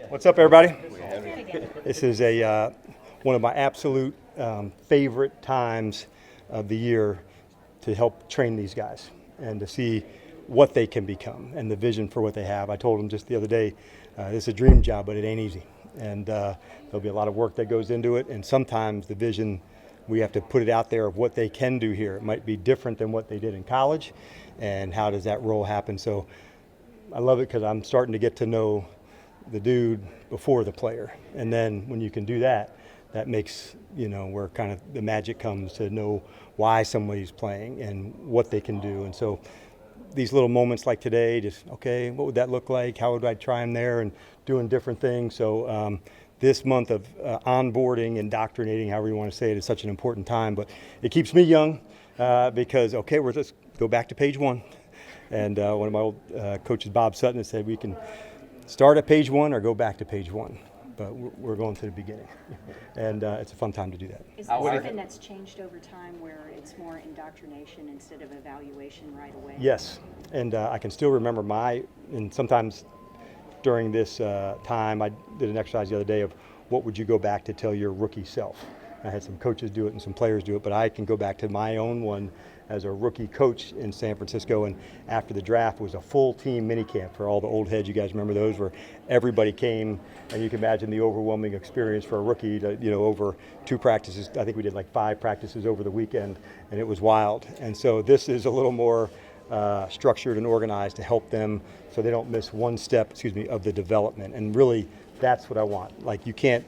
What's up, everybody? This is one of my absolute favorite times of the year to help train these guys and to see what they can become and the vision for what they have. I told them just the other day, this is a dream job, but it ain't easy. And there'll be a lot of work that goes into it. And sometimes the vision, we have to put it out there of what they can do here. It might be different than what they did in college. And how does that role happen? So I love it because I'm starting to get to know the dude before the player. And then when you can do that, that makes, where kind of the magic comes to know why somebody's playing and what they can do. And so these little moments like today, just, okay, what would that look like? How would I try them there? And doing different things. So this month of onboarding, indoctrinating, however you want to say it, is such an important time. But it keeps me young because, okay, we're just go back to page one. And one of my old coaches, Bob Sutton, has said we can start at page one or go back to page one. But we're going to the beginning. And it's a fun time to do that. Is there something that's changed over time where it's more indoctrination instead of evaluation right away? Yes. And I can still remember and sometimes during this time, I did an exercise the other day of what would you go back to tell your rookie self. I had some coaches do it and some players do it, but I can go back to my own one as a rookie coach in San Francisco. And after the draft was a full team minicamp for all the old heads. You guys remember those, where everybody came, and you can imagine the overwhelming experience for a rookie to, over 2 practices. I think we did like 5 practices over the weekend, and it was wild. And so this is a little more structured and organized to help them so they don't miss one step, of the development. And really, that's what I want. Like, you can't,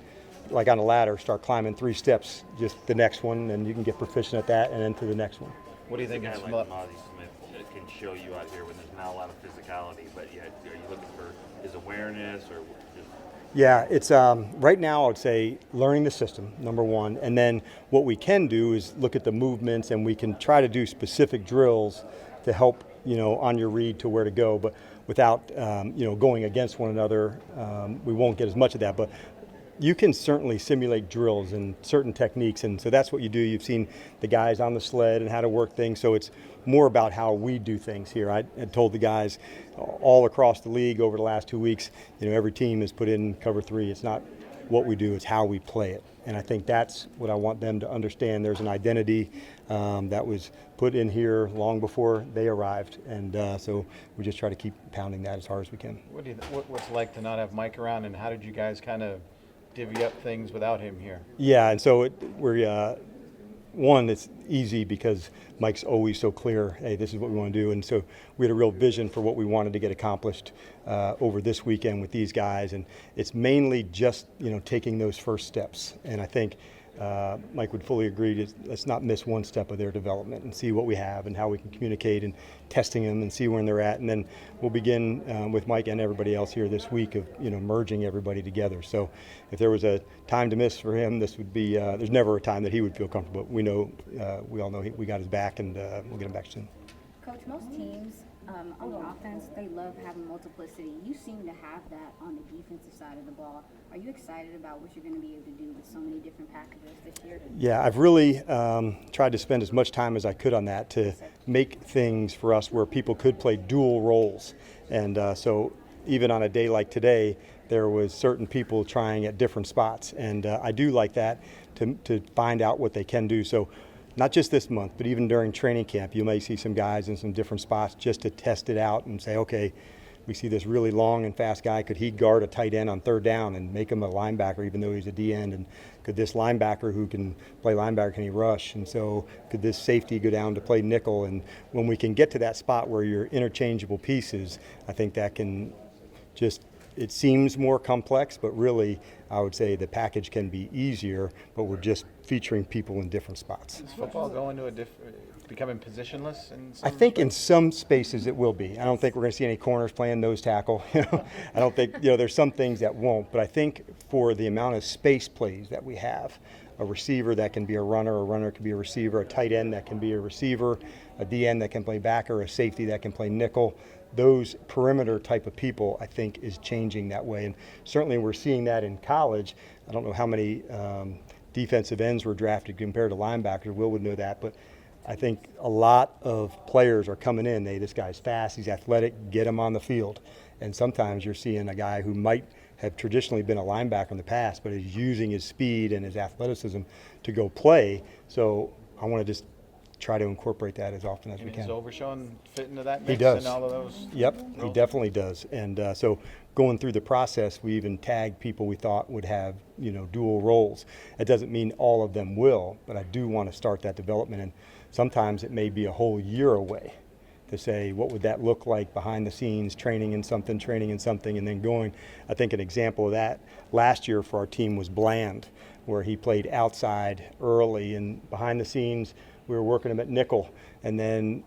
like on a ladder, start climbing 3 steps, just the next one, and you can get proficient at that and then to the next one. What do you think? A guy like Mozzie Smith can show you out here when there's not a lot of physicality, but yet are you looking for his awareness or just? Yeah, it's right now I would say learning the system, number one, and then what we can do is look at the movements, and we can try to do specific drills to help on your read to where to go, but without going against one another. We won't get as much of that, but you can certainly simulate drills and certain techniques, and so that's what you do. You've seen the guys on the sled and how to work things, so it's more about how we do things here. I had told the guys all across the league over the last 2 weeks, every team has put in cover 3. It's not what we do, it's how we play it. And I think that's what I want them to understand. There's an identity that was put in here long before they arrived, and so we just try to keep pounding that as hard as we can. What's it like to not have Mike around, and how did you guys kind of divvy up things without him here? Yeah, and so it's easy because Mike's always so clear, hey, this is what we want to do. And so we had a real vision for what we wanted to get accomplished over this weekend with these guys. And it's mainly just, taking those first steps. And I think Mike would fully agree to let's not miss one step of their development and see what we have and how we can communicate and testing them and see where they're at. And then we'll begin with Mike and everybody else here this week of, merging everybody together. So if there was a time to miss for him, this would be, there's never a time that he would feel comfortable. We know, we all know we got his back, and we'll get him back soon. Coach, most teams on the offense, they love having multiplicity. You seem to have that on the defensive side of the ball. Are you excited about what you're going to be able to do with so many different packages this year? Yeah, I've really tried to spend as much time as I could on that to make things for us where people could play dual roles. And so even on a day like today, there was certain people trying at different spots. And I do like that to find out what they can do. So not just this month, but even during training camp, you may see some guys in some different spots just to test it out and say, okay, we see this really long and fast guy. Could he guard a tight end on 3rd down and make him a linebacker even though he's a D end? And could this linebacker who can play linebacker, can he rush? And so could this safety go down to play nickel? And when we can get to that spot where you're interchangeable pieces, I think that can just, it seems more complex, but really I would say the package can be easier, but we're just featuring people in different spots. Is football going to becoming positionless in some I think space? in some spaces it will be. I don't think we're going to see any corners playing nose tackle. I don't think, there's some things that won't, but I think for the amount of space plays that we have, a receiver that can be a runner can be a receiver, a tight end that can be a receiver, a D end that can play backer, a safety that can play nickel. Those perimeter type of people, I think, is changing that way. And certainly we're seeing that in college. I don't know how many defensive ends were drafted compared to linebackers. Will would know that. But I think a lot of players are coming in. This guy's fast, he's athletic, get him on the field. And sometimes you're seeing a guy who might have traditionally been a linebacker in the past, but is using his speed and his athleticism to go play. So I want to just try to incorporate that as often as we And can. does Overshawn fit into that He mix does. and all of those? Yep, he roles? definitely does. And so going through the process, we even tagged people we thought would have, dual roles. It doesn't mean all of them will, but I do want to start that development. And sometimes it may be a whole year away to say, what would that look like behind the scenes, training in something, and then going. I think an example of that last year for our team was Bland, where he played outside early, and behind the scenes, we were working him at nickel. And then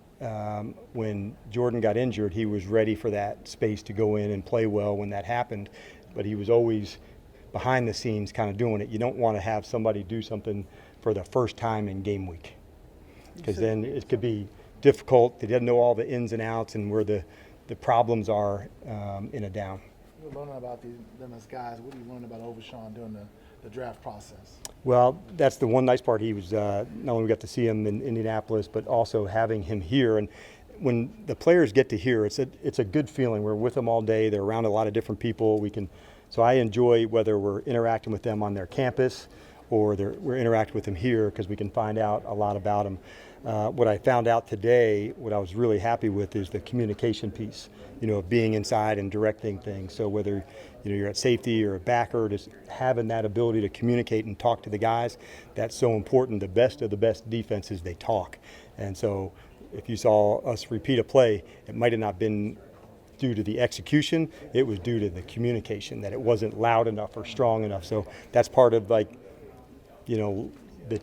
when Jordan got injured, he was ready for that space to go in and play well when that happened. But he was always behind the scenes kind of doing it. You don't want to have somebody do something for the first time in game week, because then it could be difficult. They didn't know all the ins and outs and where the problems are in a down. You're learning about them as guys. What do you learn about Overshawn during the draft process? Well, that's the one nice part. He was not only we got to see him in Indianapolis, but also having him here. And when the players get to here, it's a good feeling. We're with them all day. They're around a lot of different people. So I enjoy whether we're interacting with them on their campus or we're interacting with them here, because we can find out a lot about them. What I found out today, what I was really happy with, is the communication piece, of being inside and directing things. So whether you're at safety or a backer, just having that ability to communicate and talk to the guys, that's so important. The best of the best defenses, they talk. And so if you saw us repeat a play, it might have not been due to the execution, it was due to the communication, that it wasn't loud enough or strong enough. So that's part of the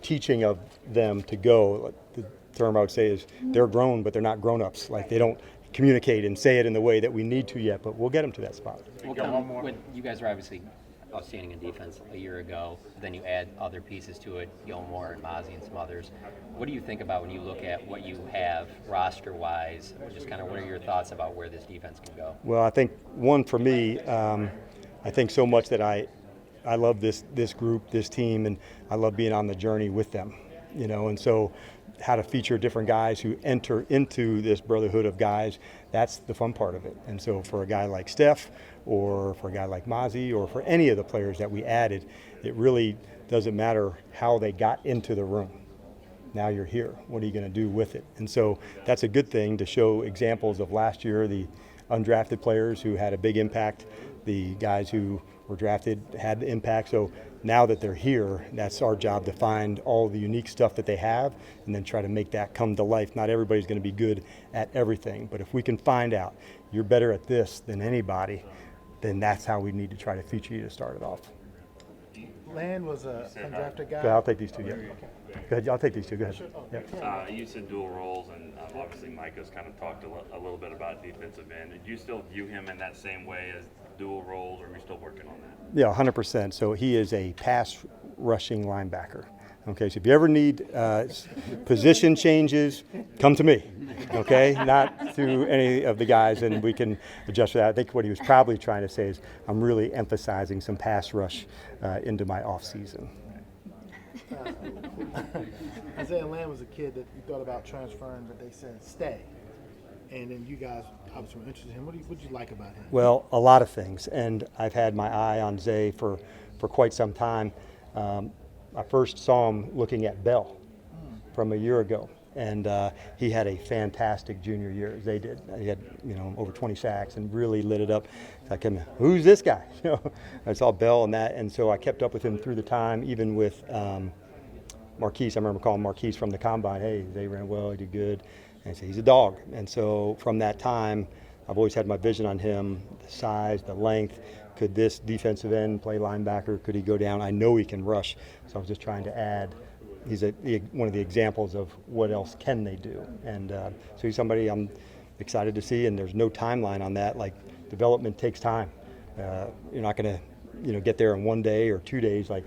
teaching of them to go. The term I would say is they're grown, but they're not grown-ups. Like, they don't communicate and say it in the way that we need to yet, but we'll get them to that spot. Well, you guys are obviously outstanding in defense a year ago. Then you add other pieces to it, Gilmore and Mozzie and some others. What do you think about when you look at what you have roster-wise? Just kind of what are your thoughts about where this defense can go? Well, I think one for me, I think so much that I love this group, this team, and I love being on the journey with them, and so how to feature different guys who enter into this brotherhood of guys, that's the fun part of it. And so for a guy like Steph, or for a guy like Mozzie, or for any of the players that we added, it really doesn't matter how they got into the room. Now you're here. What are you going to do with it? And so that's a good thing to show examples of last year, the undrafted players who had a big impact, the guys who were drafted had the impact. So now that they're here, that's our job, to find all the unique stuff that they have and then try to make that come to life. Not everybody's going to be good at everything, but if we can find out you're better at this than anybody, then that's how we need to try to feature you to start it off. Land was a undrafted guy. Go ahead, I'll take these two. Yeah. Go ahead. I'll take these two. Go ahead. Yeah. You said dual roles, and obviously Micah's kind of talked a little bit about defensive end. Do you still view him in that same way as dual roles, or are you still working on that? Yeah, 100%. So he is a pass rushing linebacker. Okay, so if you ever need position changes, come to me, okay? Not to any of the guys, and we can adjust for that. I think what he was probably trying to say is I'm really emphasizing some pass rush into my off season. Isaiah Land was a kid that you thought about transferring, but they said stay. And then you guys obviously were interested in him. What did you like about him? Well, a lot of things, and I've had my eye on Zay for quite some time. I first saw him looking at Bell from a year ago, and he had a fantastic junior year. Zay did. He had over 20 sacks and really lit it up. It's like, who's this guy? I saw Bell and that, and so I kept up with him through the time, even with Marquise. I remember calling Marquise from the combine. Hey, Zay ran well. He did good. And so he's a dog. And so from that time, I've always had my vision on him, the size, the length. Could this defensive end play linebacker? Could he go down? I know he can rush. So I was just trying to add. He's one of the examples of what else can they do. And so he's somebody I'm excited to see, and there's no timeline on that. Like, development takes time. You're not going to get there in 1 day or 2 days. Like,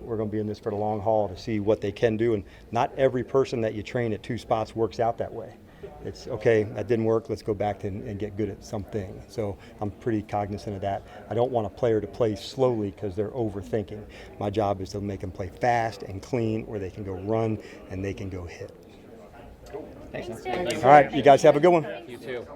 we're going to be in this for the long haul to see what they can do. And not every person that you train at two spots works out that way. It's, okay, that didn't work, let's go back and get good at something. So I'm pretty cognizant of that. I don't want a player to play slowly because they're overthinking. My job is to make them play fast and clean, where they can go run and they can go hit. Thanks. All right, you guys have a good one. You too.